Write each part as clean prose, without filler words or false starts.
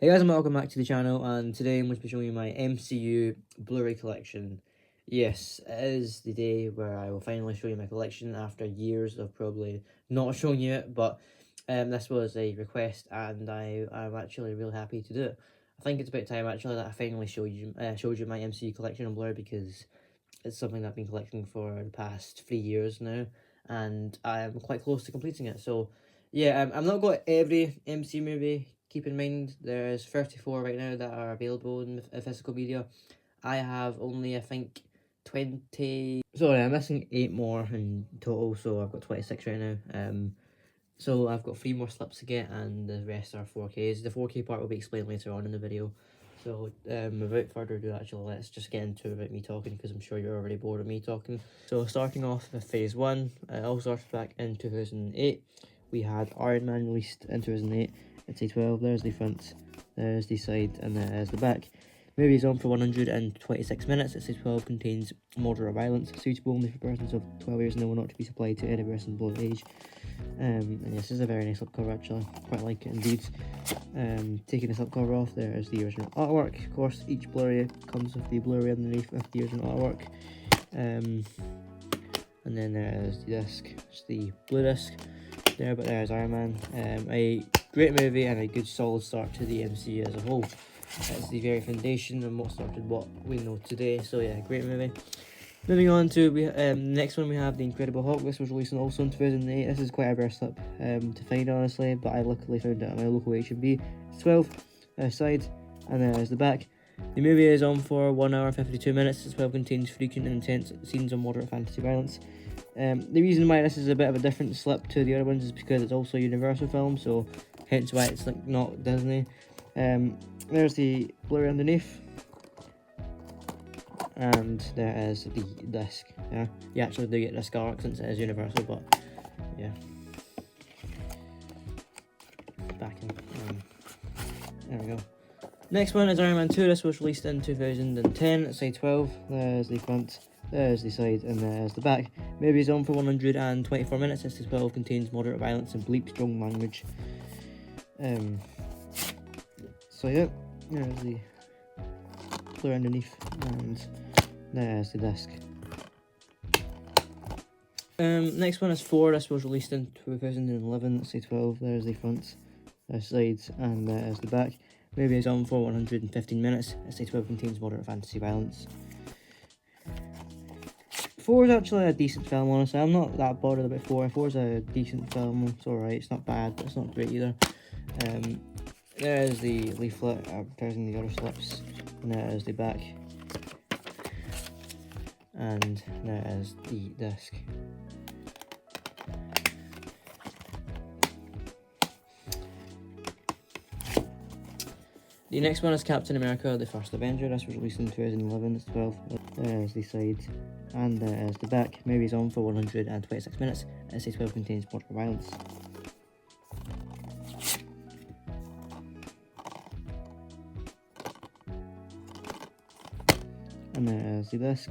Hey guys, and welcome back to the channel, and today I'm going to be showing you my MCU Blu-ray collection. Yes, it is the day where I will finally show you my collection after years of probably not showing you it, but this was a request and I'm actually really happy to do it. I think it's about time actually that I finally showed you my MCU collection on Blu-ray, because it's something that I've been collecting for the past 3 years now, and I'm quite close to completing it. So yeah, I've not got every MCU movie. Keep in mind, there's 34 right now that are available in physical media. I have only, I think, 20... Sorry, I'm missing 8 more in total, so I've got 26 right now. So I've got 3 more slips to get, and the rest are 4Ks. The 4K part will be explained later on in the video. So without further ado, actually, let's just get into it without me talking, because I'm sure you're already bored of me talking. So starting off with phase 1, it all started back in 2008. We had Iron Man released in 2008. It's a 12, there's the front, there's the side, and there's the back. Movie is on for 126 minutes. It's a 12, contains moderate violence, suitable only for persons of 12 years and over, not to be supplied to any person below age. And yes, this is a very nice slipcover actually, quite like it indeed. Taking the slipcover off, there is the original artwork. Of course, each Blu-ray comes with the Blu-ray underneath with the original artwork. And then there is the disc, it's the blue disc there, but there's Iron Man. A great movie and a good solid start to the MCU as a whole. It's the very foundation and what started what we know today, so yeah, great movie. Moving on to next one, we have The Incredible Hulk. This was released also in 2008. This is quite a rare slip to find, honestly, but I luckily found it at my local H&B. It's 12, side, and there's the back. The movie is on for 1 hour 52 minutes. It's 12, contains frequent and intense scenes of moderate fantasy violence. The reason why this is a bit of a different slip to the other ones is because it's also a Universal film, so hence why it's like not Disney. There's the Blu-ray underneath, and there is the disc. Yeah, you actually do get disc arc since it is Universal, but yeah. Back in. There we go. Next one is Iron Man 2. This was released in 2010. It's a 12. There's the front, there's the side, and there's the back. Movie is on for 124 minutes. It's a 12, contains moderate violence and bleep strong language. So yeah, there's the Blu-ray underneath, and there's the disc. Next one is 4. This was released in 2011. It's a 12. There's the front, there's sides, and there's the back. Movie is on for 115 minutes. It's a 12, contains moderate fantasy violence. 4 is actually a decent film, honestly. I'm not that bothered about 4. 4 is a decent film. It's alright. It's not bad, but it's not great either. There's the leaflet advertising the other slips, and there's the back, and there's the disc. The next one is Captain America: The First Avenger. This was released in 2011. It's 12. There's the side, and there's the back. Movie's on for 126 minutes. It's a 12, contains moderate violence. And there's the disc.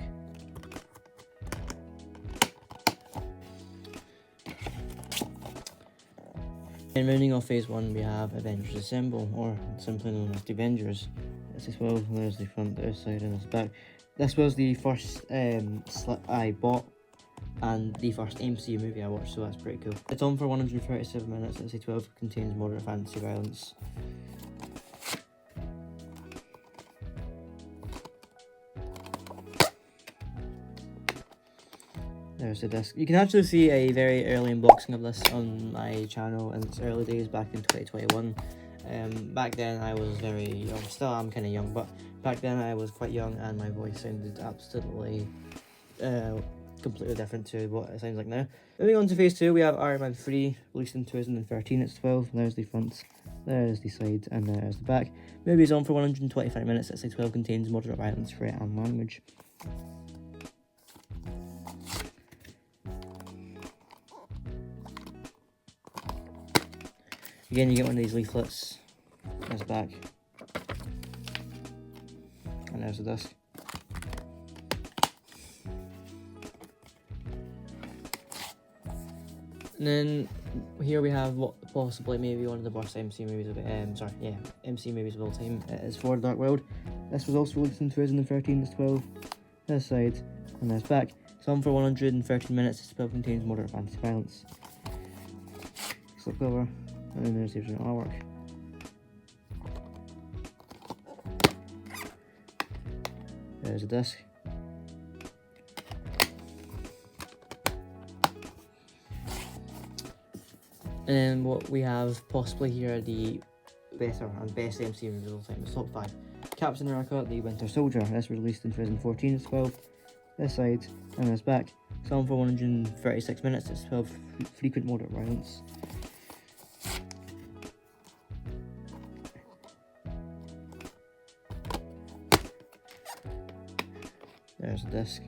And rounding off phase 1, we have Avengers Assemble, or simply known as the Avengers. It's a 12, there's the front, there's the side, and there's the back. This was the first slip I bought, and the first MCU movie I watched, so that's pretty cool. It's on for 137 minutes. It's a 12, contains moderate fantasy violence. There's the disc. You can actually see a very early unboxing of this on my channel in its early days back in 2021. Back then I was very young, still I'm kind of young, but back then I was quite young and my voice sounded absolutely completely different to what it sounds like now. Moving on to phase 2, we have Iron Man 3, released in 2013. It's 12, there's the front, there's the side, and there's the back. Movie is on for 125 minutes. It's a 12, contains moderate violence, threat, and language. Again, you get one of these leaflets. There's the back, and there's the disc. And then here we have what possibly maybe one of the worst MCU movies of MCU movies of all time. It is Thor: Dark World. This was also released in 2013. It's 12. This side and this back. It's on for 113 minutes. This 12 contains moderate fantasy violence. Slipcover, and then there's the original artwork. There's a disc. And then what we have possibly here are the better and best MCU movies of all time. It's top 5. Captain America: The Winter Soldier. This was released in 2014. It's 12. This side and this back. It's on for 136 minutes. It's 12 frequent moderate violence. There's a disc.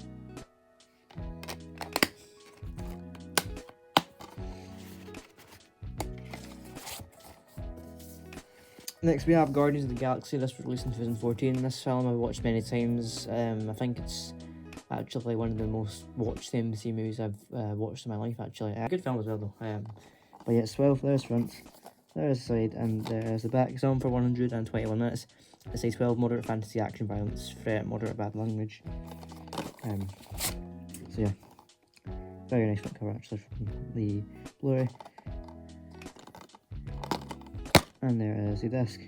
Next we have Guardians of the Galaxy. This was released in 2014. This film I've watched many times. I think it's actually one of the most watched MCU movies I've watched in my life, actually. Good film as well though. But yeah, it's 12. There's front, there's the side, and there's the back. It's on for 121 minutes. It's a 12 moderate fantasy action violence, threat, moderate bad language. So yeah, very nice front cover actually from the Blu-ray. And there is the disc.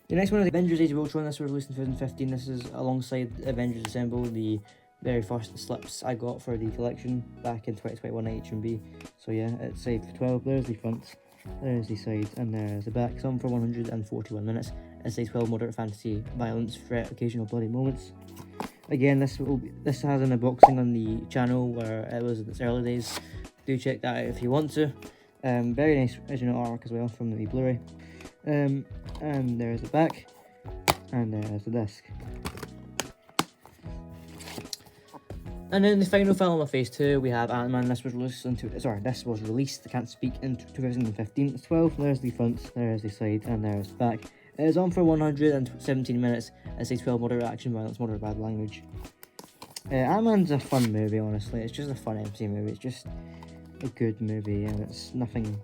The next one is Avengers Age of Ultron. This was released in 2015. This is alongside Avengers Assemble, the very first slips I got for the collection back in 2021 at HMV. So yeah, it's saved for 12. There's the front, there's the side, and there's the back. It's on for 141 minutes. It's a 12 moderate fantasy violence, threat, occasional bloody moments. Again, this has an unboxing on the channel where it was in its early days. Do check that out if you want to. Very nice original artwork as well from the Blu-ray. And there's the back, and there's the disc. And then the final film of Phase 2, we have Ant-Man. This was released in 2015. It's 12. There's the front, there's the side, and there's the back. It is on for 117 minutes. It's a 12 moderate action violence, moderate bad language. Ant-Man's a fun movie, honestly. It's just a fun MCU movie. It's just a good movie, and it's nothing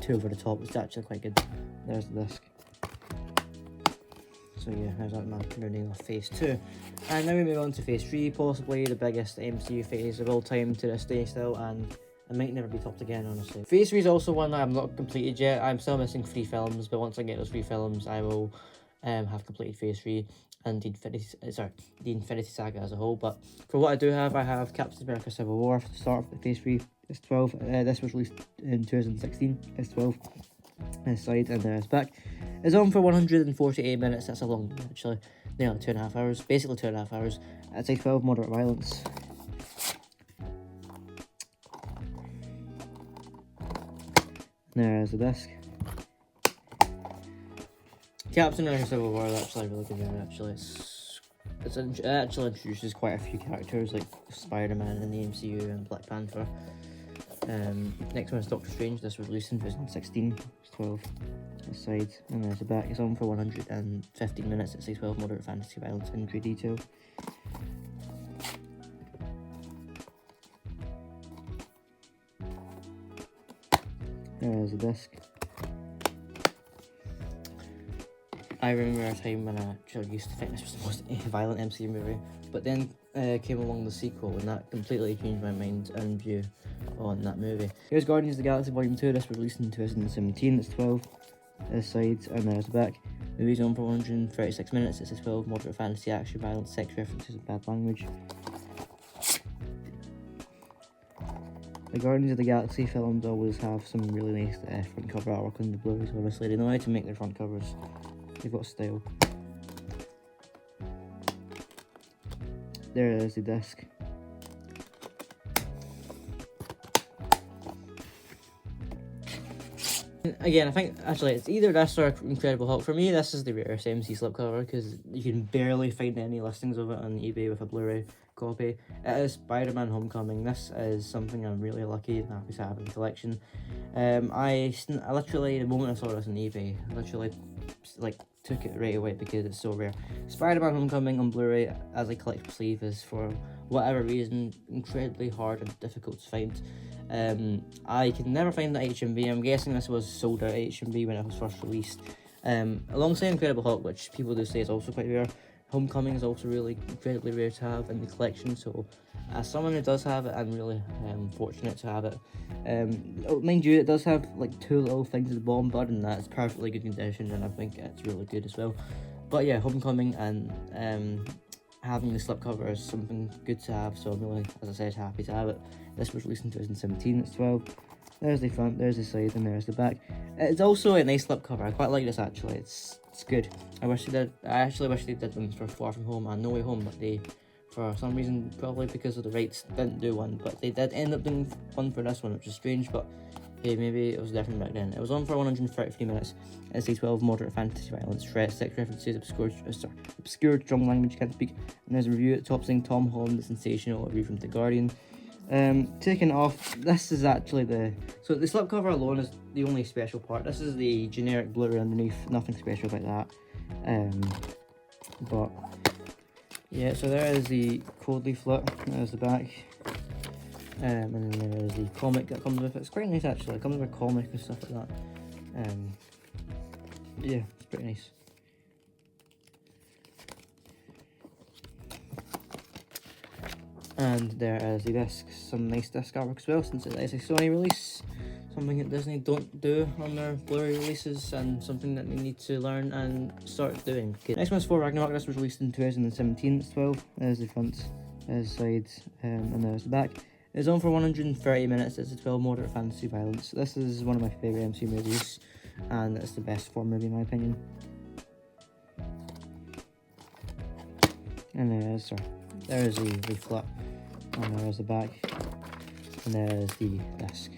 too over the top. It's actually quite good. There's the disc. So yeah, there's Ant-Man rounding off Phase 2. And now we move on to Phase 3, possibly the biggest MCU phase of all time to this day still, and it might never be topped again, honestly. Phase 3 is also one that I'm not completed yet. I'm still missing 3 films, but once I get those 3 films, I will have completed Phase 3 and the Infinity Saga as a whole. But for what I do have, I have Captain America Civil War to start with Phase 3. It's 12. This was released in 2016. It's 12. This side and there's back. It's on for 148 minutes. That's a long one, actually. Nearly 2.5 hours. Basically 2.5 hours. It's a 12 moderate violence. There's the disc. Captain America Civil War is actually a really good movie, actually. It actually introduces quite a few characters like Spider-Man in the MCU and Black Panther. Next one is Doctor Strange. This was released in 2016. It's 12. This side, and there's the back. It's on for 115 minutes. It's a 12 moderate fantasy violence in great detail. There's the disc. I remember a time when I actually used to think this was the most violent MCU movie, but then came along the sequel, and that completely changed my mind and view on that movie. Here's Guardians of the Galaxy Volume 2. This was released in 2017. It's 12. This side, and there's the back. The movie's on for 136 minutes. It's a 12 moderate fantasy action violence, sex references, and bad language. The Guardians of the Galaxy films always have some really nice front cover artwork on the Blu-rays. Obviously, they know how to make their front covers. They've got style. There is the disc. Again, I think actually it's either this or Incredible Hulk. For me, this is the rarest MC slipcover because you can barely find any listings of it on eBay with a Blu-ray copy. It is Spider-Man Homecoming. This is something I'm really lucky and happy to have in the collection. I literally, the moment I saw this on eBay, literally like took it right away because it's so rare. Spider-Man Homecoming on Blu-ray as a collector's sleeve is, for whatever reason, incredibly hard and difficult to find. I can never find the HMV. I'm guessing this was sold out at HMV when it was first released. Alongside Incredible Hulk, which people do say is also quite rare, Homecoming is also really incredibly rare to have in the collection, so as someone who does have it, I'm really fortunate to have it. Mind you, it does have like 2 little things at the bottom, but other than that, it's perfectly good condition, and I think it's really good as well. But yeah, Homecoming and having the slipcover is something good to have, so I'm really, as I said, happy to have it. This was released in 2017, it's 12. There's the front, there's the side, and there's the back. It's also a nice slipcover. I quite like this actually. It's good. I actually wish they did one for Far From Home and No Way Home, but they, for some reason, probably because of the rights, didn't do one. But they did end up doing one for this one, which is strange. But hey, maybe it was different back then. It was on for 133 minutes. It's a 12 moderate fantasy violence, threat, sex references, obscure strong language you can't speak. And there's a review at top saying Tom Holland is sensational. A review from The Guardian. Taking off, this is actually the slipcover alone is the only special part. This is the generic Blu-ray underneath, nothing special about that. But yeah, so there is the code leaflet, there's the back, and then there's the comic that comes with it. It's quite nice actually, it comes with a comic and stuff like that. Yeah, it's pretty nice. And there is the disc, some nice disc artwork as well, since it is a Sony release, something that Disney don't do on their Blu-ray releases, and something that they need to learn and start doing. Okay. Next one's Thor Ragnarok. This was released in 2017, it's 12, there's the front, there's the sides, and there's the back. It's on for 130 minutes, it's a 12 moderate fantasy violence. This is one of my favourite MCU movies, and it's the best Thor movie in my opinion. And there's the leaflet, and there's the back, and there's the disc.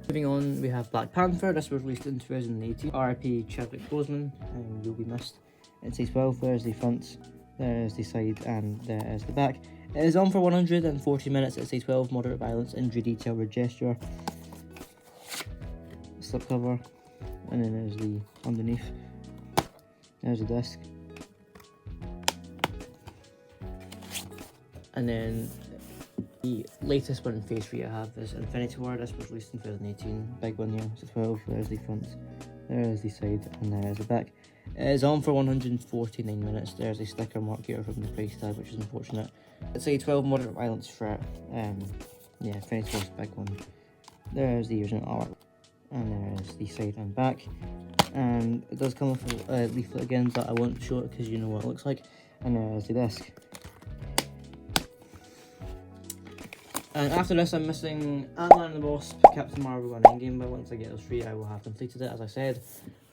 Moving on, we have Black Panther. This was released in 2018. RIP Chadwick Boseman, and you'll be missed. It's a 12, there's the front, there's the side, and there's the back. It is on for 140 minutes. It's a 12 moderate violence, injury detail with gesture. Slipcover, and then there's the underneath. There's the disc. And then the latest one in Phase 3 I have is Infinity War. This was released in 2018. Big one here. It's a 12. There's the front. There's the side. And there's the back. It is on for 149 minutes. There's a sticker mark here from the price tag, which is unfortunate. It's a 12 moderate violence threat. Yeah, Infinity War's big one. There's the original art. And there's the side and back. And it does come with a leaflet again, but I won't show it because you know what it looks like. And there's the disc. And after this, I'm missing Ant-Man and the Wasp, Captain Marvel, and Endgame, but once I get those 3, I will have completed it, as I said.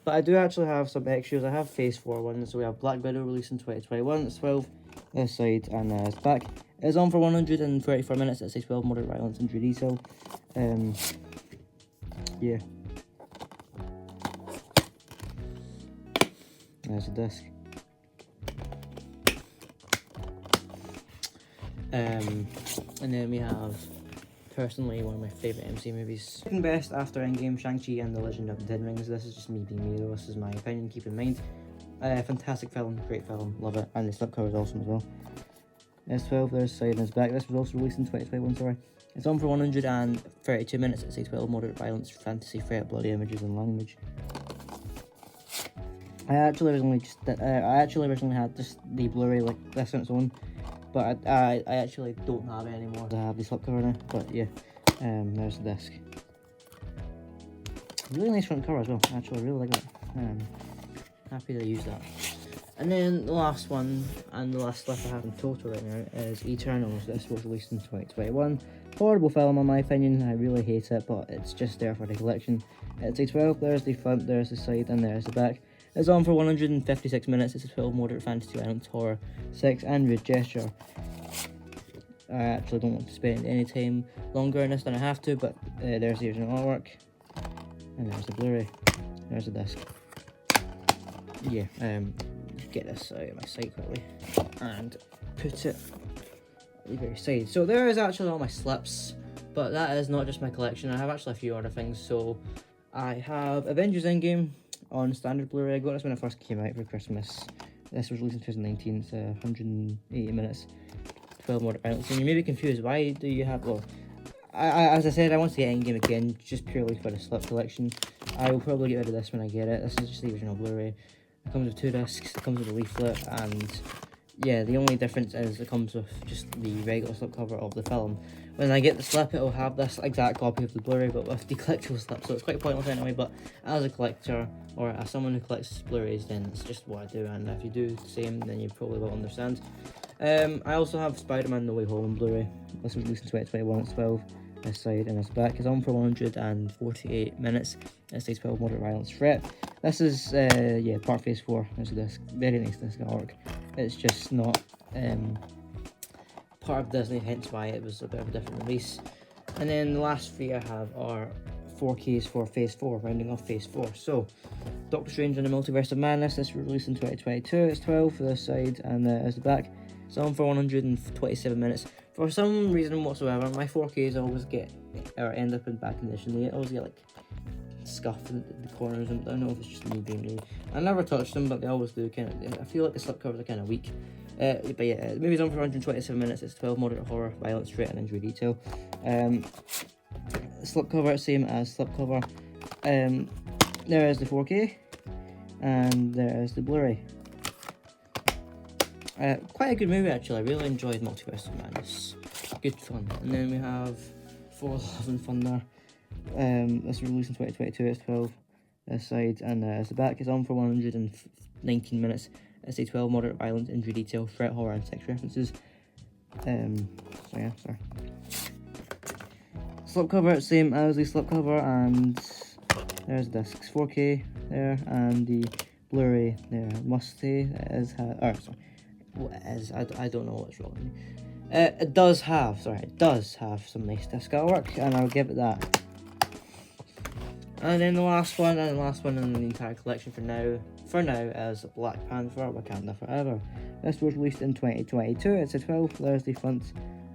But I do actually have some extras. I have Phase 4 ones, so we have Black Widow released in 2021, it's 12, this side, and it's back. It's on for 134 minutes, it's a 12 moderate violence injury detail. Yeah. There's the disc. And then we have, personally, one of my favourite MCU movies. Second best after Endgame, Shang-Chi and the Legend of the Ten Rings. This is just me being me though, this is my opinion, keep in mind. Fantastic film, great film, love it, and the slipcover is awesome as well. There's 12, there's side and there's back. This was also released in 2021, sorry. It's on for 132 minutes, it's a 12 moderate violence, fantasy, threat, bloody images and language. I actually originally had just the Blu-ray like this on its own, but I actually don't have it anymore. I have the slipcover now, but yeah, there's the disc. Really nice front cover as well, actually, I really like that. Happy to use that. And then the last one, and the last slip I have in total right now, is Eternals. This was released in 2021. Horrible film in my opinion, I really hate it, but it's just there for the collection. It's a 12, there's the front, there's the side, and there's the back. It's on for 156 minutes, it's a 12 moderate fantasy violence, horror, sex, and rude gesture. I actually don't want to spend any time longer on this than I have to, but there's the original artwork, and there's the Blu-ray, there's the disc. Yeah, get this out of my sight quickly, and put it at the very side. So there is actually all my slips, but that is not just my collection. I have actually a few other things. So I have Avengers Endgame, on standard Blu-ray. I got this when it first came out for Christmas. This was released in 2019. It's 180 minutes, 12 more violence. And you may be confused, why do you have, well, as I said, I want to get Endgame again, just purely for the slip collection. I will probably get rid of this when I get it. This is just the original Blu-ray. It comes with 2 discs, it comes with a leaflet, and yeah, the only difference is it comes with just the regular slipcover of the film. When I get the slip, it will have this exact copy of the Blu-ray, but with the collectible slip, so it's quite pointless anyway. But as a collector, or as someone who collects Blu-rays, then it's just what I do, and if you do the same, then you probably will understand. I also have Spider-Man No Way Home on Blu-ray. This was released in 2021, it's 12. This side and this back is on for 148 minutes. It's a 12 moderate violence threat. This is yeah, part phase 4. There's a disc, very nice disc artwork. It's just not part of Disney, hence why it was a bit of a different release. And then the last 3 I have are 4Ks for phase 4, rounding off phase 4. So Doctor Strange and the Multiverse of Madness, this was released in 2022. It's 12 for this side and there's the back. It's on for 127 minutes. For some reason whatsoever, my 4Ks always get, or end up in bad condition. They always get like scuffed in the corners, and I don't know if it's just me being me. I never touch them, but they always do. I feel like the slipcovers are kind of weak. But yeah, the movie's on for 127 minutes. It's 12 moderate horror, violence, threat, and injury detail. Slipcover, same as slipcover. There is the 4K, and there is the Blu-ray. Quite a good movie actually. I really enjoyed Multiverse of Madness. Good fun. And then we have Thor: Love and Thunder. This was released in 2022. It's 12 this side, and as the back is on for 119 minutes. It's a 12 moderate violence, injury detail, threat, horror, and sex references. So yeah, sorry. Slipcover, same as the slipcover, and there's discs 4K there, and the Blu-ray there. Must say it is I don't know what's wrong with me. It does have some nice disc artwork, and I'll give it that. And then the last one in the entire collection for now is Black Panther: Wakanda Forever. This was released in 2022. It's a 12. There's the front,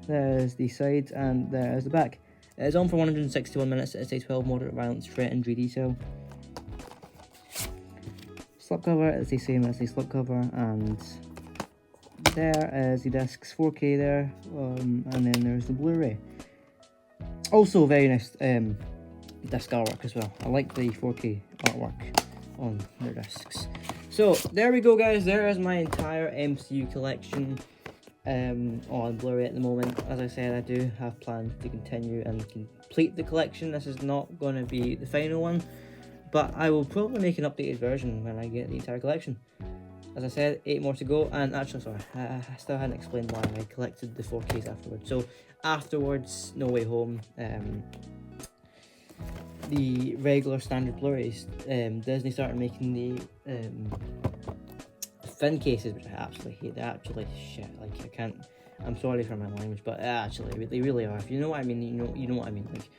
there's the side, and there's the back. It is on for 161 minutes. It's a 12 moderate violence, threat, injury detail. Slipcover is the same as the slipcover, and there is the discs 4K there, and then there's the Blu-ray. Also very nice disc artwork as well. I like the 4K artwork on their discs. So there we go guys, there is my entire MCU collection on Blu-ray at the moment. As I said, I do have plans to continue and complete the collection. This is not going to be the final one, but I will probably make an updated version when I get the entire collection. As I said, 8 more to go, and actually, sorry, I still hadn't explained why I collected the 4Ks afterwards. So, afterwards, No Way Home, the regular standard Blu-rays, Disney started making the thin cases, which I absolutely hate. They're actually shit. Like, I'm sorry for my language, but actually, they really are. If you know what I mean, you know what I mean. Like,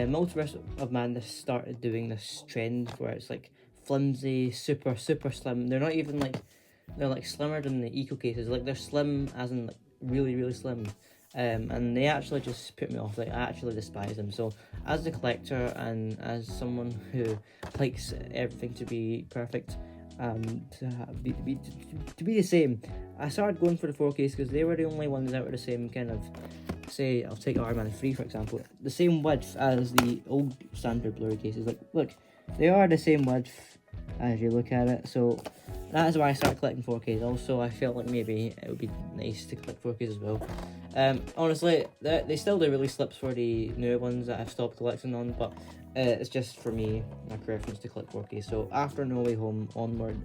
Multiverse of Madness started doing this trend where it's like flimsy, super slim. They're not even like, they're like slimmer than the eco cases. Like, they're slim as in like really slim. And they actually just put me off. Like, I actually despise them. So as a collector and as someone who likes everything to be perfect, to be the same, I started going for the 4Ks because they were the only ones that were the same kind of, say, I'll take Iron Man 3 for example, the same width as the old standard Blu-ray cases. Like, look, they are the same width as you look at it, so that is why I started collecting 4Ks. Also, I felt like maybe it would be nice to collect 4Ks as well. Honestly, they still do release slips for the newer ones that I've stopped collecting on, but it's just for me, my preference to collect 4K. So after No Way Home onward,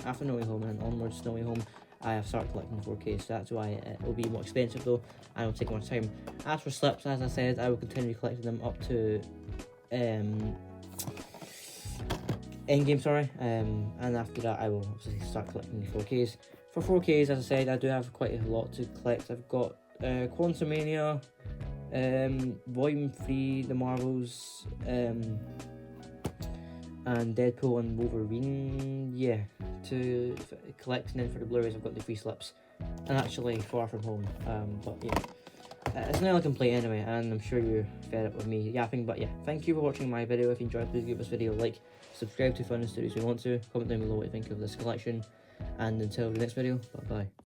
after No Way Home and onwards No Way Home, I have started collecting 4K, so that's why it will be more expensive though, and it will take more time. As for slips, as I said, I will continue collecting them up to Endgame, sorry, and after that I will obviously start collecting the 4Ks. For 4Ks, as I said, I do have quite a lot to collect. I've got Quantumania, Volume 3, The Marvels, and Deadpool and Wolverine, yeah, to collect. And then for the Blu-rays I've got the free slips, and actually Far From Home, but yeah. it's not a complaint anyway, and I'm sure you're fed up with me yapping. But yeah, thank you for watching my video. If you enjoyed, please give this video a like, subscribe to Fun Studios if you want to, comment down below what you think of this collection, and until the next video, bye bye.